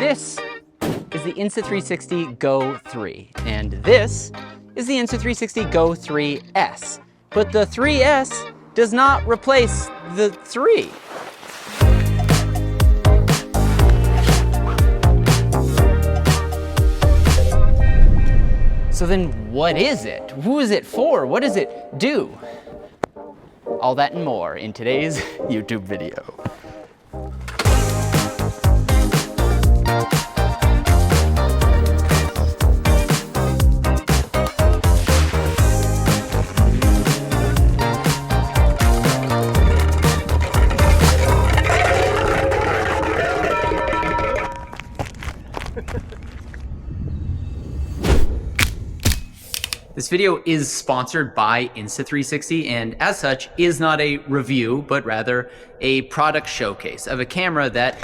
This is the Insta360 GO 3, and this is the Insta360 GO 3S. But the 3S does not replace the 3. So then what is it? Who is it for? What does it do? All that and more in today's YouTube video. This video is sponsored by Insta360 and as such is not a review, but rather a product showcase of a camera that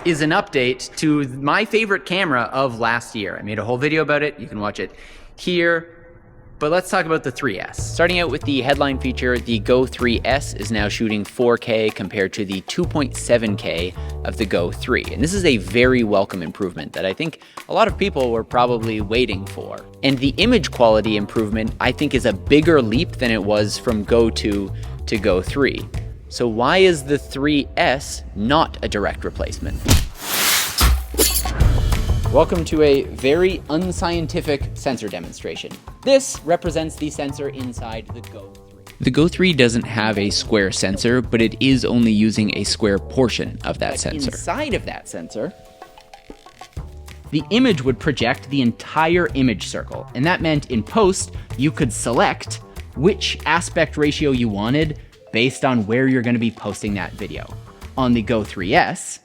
is an update to my favorite camera of last year. I made a whole video about it. You can watch it here. But let's talk about the 3S. Starting out with the headline feature, the GO 3S is now shooting 4K compared to the 2.7K of the GO 3. And this is a very welcome improvement that I think a lot of people were probably waiting for. And the image quality improvement, I think, is a bigger leap than it was from GO 2 to GO 3. So why is the 3S not a direct replacement? Welcome to a very unscientific sensor demonstration. This represents the sensor inside the GO 3. The GO 3 doesn't have a square sensor, but it is only using a square portion of that sensor. Inside of that sensor, the image would project the entire image circle, and that meant in post, you could select which aspect ratio you wanted based on where you're going to be posting that video. On the GO 3S,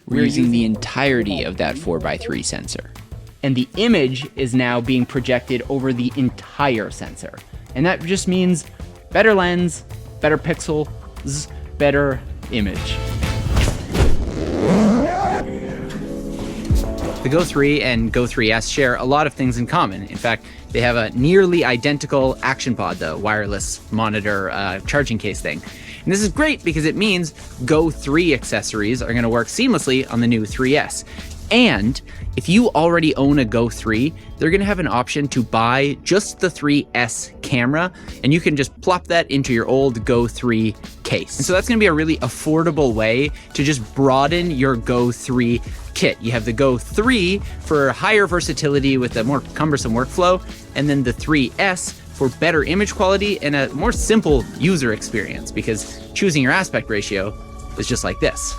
we're using the entirety of that 4x3 sensor. And the image is now being projected over the entire sensor. And that just means better lens, better pixels, better image. The GO 3 and GO 3S share a lot of things in common. In fact, they have a nearly identical action pod, the wireless monitor charging case thing. And this is great because it means GO 3 accessories are going to work seamlessly on the new 3S. And if you already own a GO 3, they're going to have an option to buy just the 3S camera, and you can just plop that into your old GO 3 case. And so that's going to be a really affordable way to just broaden your GO 3 kit. You have the GO 3 for higher versatility with a more cumbersome workflow, and then the 3S for better image quality and a more simple user experience, because choosing your aspect ratio is just like this.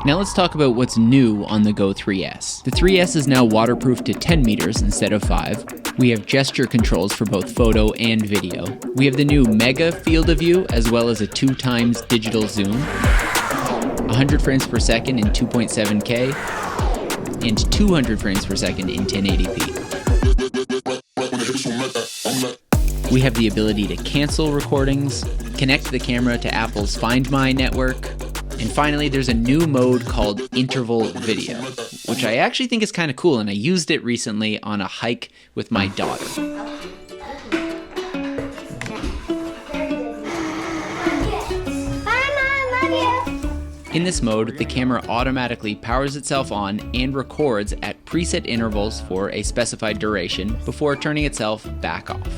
Now let's talk about what's new on the GO 3S. The 3S is now waterproof to 10 meters instead of 5. We have gesture controls for both photo and video. We have the new Mega field of view, as well as a 2x digital zoom, 100 frames per second in 2.7K, and 200 frames per second in 1080p. We have the ability to cancel recordings, connect the camera to Apple's Find My network, and finally, there's a new mode called interval video, which I actually think is kind of cool, and I used it recently on a hike with my daughter. In this mode, the camera automatically powers itself on and records at preset intervals for a specified duration before turning itself back off.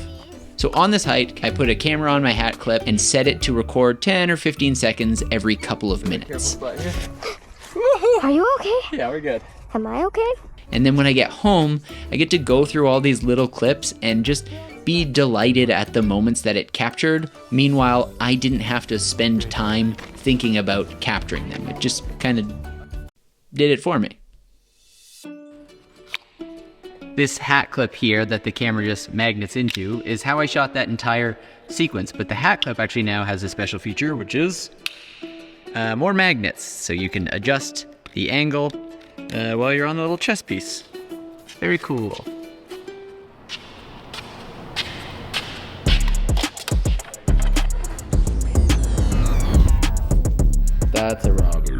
So on this hike, I put a camera on my hat clip and set it to record 10 or 15 seconds every couple of minutes. Are you okay? Yeah, we're good. Am I okay? And then when I get home, I get to go through all these little clips and just be delighted at the moments that it captured. Meanwhile, I didn't have to spend time thinking about capturing them. It just kind of did it for me. This hat clip here that the camera just magnets into is how I shot that entire sequence, but the hat clip actually now has a special feature, which is more magnets, so you can adjust the angle while you're on the little chess piece. Very cool. That's a robber.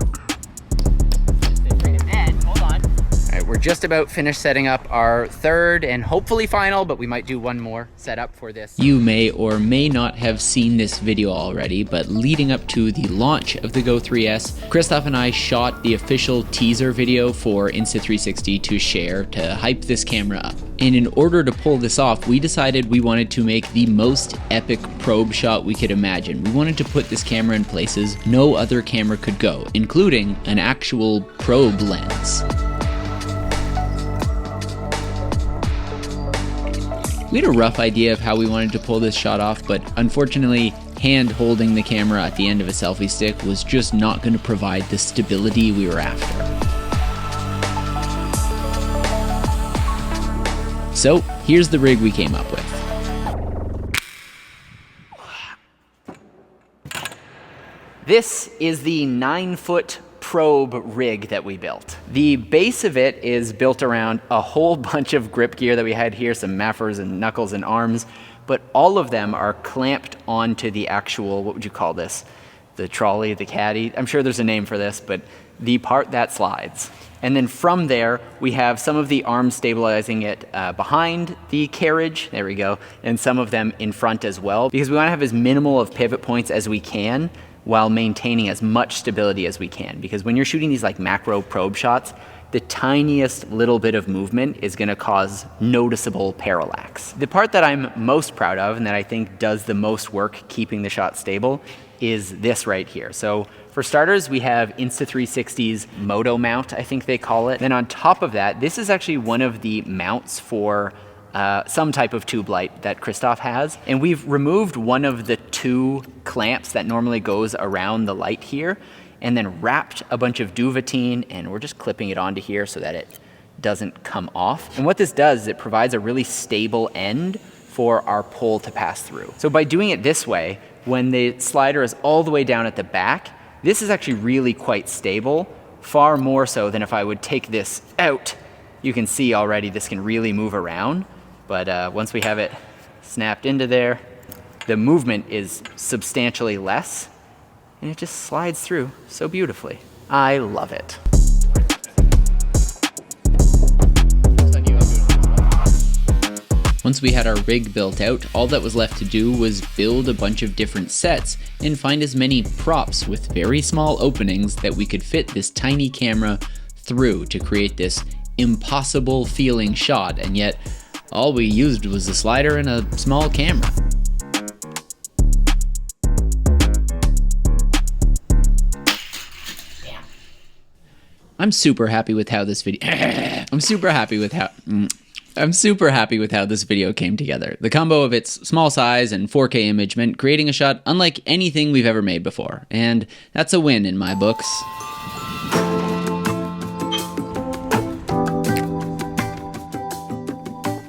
Hold on. Alright, we're just about finished setting up our third and hopefully final, but we might do one more setup for this. You may or may not have seen this video already, but leading up to the launch of the Go 3S, Christoph and I shot the official teaser video for Insta360 to share to hype this camera up. And in order to pull this off, we decided we wanted to make the most epic probe shot we could imagine. We wanted to put this camera in places no other camera could go, including an actual probe lens. We had a rough idea of how we wanted to pull this shot off, but unfortunately, hand holding the camera at the end of a selfie stick was just not going to provide the stability we were after. So here's the rig we came up with. This is the 9-foot probe rig that we built. The base of it is built around a whole bunch of grip gear that we had here, some maffers and knuckles and arms, but all of them are clamped onto the actual, what would you call this? The trolley, the caddy? I'm sure there's a name for this, but the part that slides. And then from there, we have some of the arms stabilizing it behind the carriage, there we go, and some of them in front as well, because we want to have as minimal of pivot points as we can while maintaining as much stability as we can. Because when you're shooting these like macro probe shots, the tiniest little bit of movement is gonna cause noticeable parallax. The part that I'm most proud of and that I think does the most work keeping the shot stable is this right here. So for starters, we have Insta360's Moto mount, I think they call it. Then on top of that, this is actually one of the mounts for some type of tube light that Christoph has. And we've removed one of the 2 clamps that normally goes around the light here, and then wrapped a bunch of duvetine, and we're just clipping it onto here so that it doesn't come off. And what this does is it provides a really stable end for our pole to pass through. So by doing it this way, when the slider is all the way down at the back, this is actually really quite stable, far more so than if I would take this out. You can see already this can really move around, but once we have it snapped into there, the movement is substantially less, and it just slides through so beautifully. I love it. Once we had our rig built out, all that was left to do was build a bunch of different sets and find as many props with very small openings that we could fit this tiny camera through to create this impossible feeling shot, and yet all we used was a slider and a small camera. I'm super happy with how this video I'm super happy with how this video came together. The combo of its small size and 4K image meant creating a shot unlike anything we've ever made before, and that's a win in my books.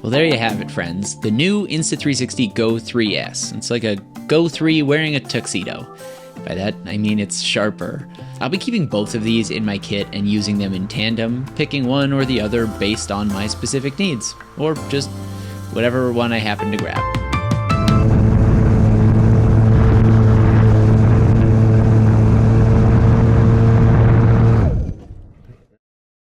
Well, there you have it, friends. The new Insta360 GO 3S. It's like a Go 3 wearing a tuxedo. By that, I mean it's sharper. I'll be keeping both of these in my kit and using them in tandem, picking one or the other based on my specific needs, or just whatever one I happen to grab.